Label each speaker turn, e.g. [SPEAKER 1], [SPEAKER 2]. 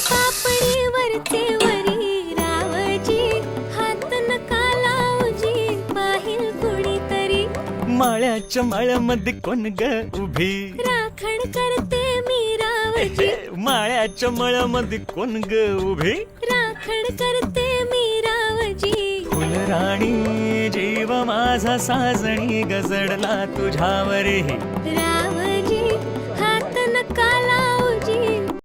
[SPEAKER 1] पापणीवरचे वरी रावजी, हात नका लावजी, पाहिल कुणीतरी.
[SPEAKER 2] माळ्याच्या माळ्यामध्ये कोण ग उभी,
[SPEAKER 1] राखण करते मी रावजी,
[SPEAKER 2] माळ्याच्या माळ्यामध्ये कोण ग उभी,
[SPEAKER 1] राखण करते मी रावजी.
[SPEAKER 2] फुलराणी जीव माझा साजणी गजडला तुझ्यावर.
[SPEAKER 1] राव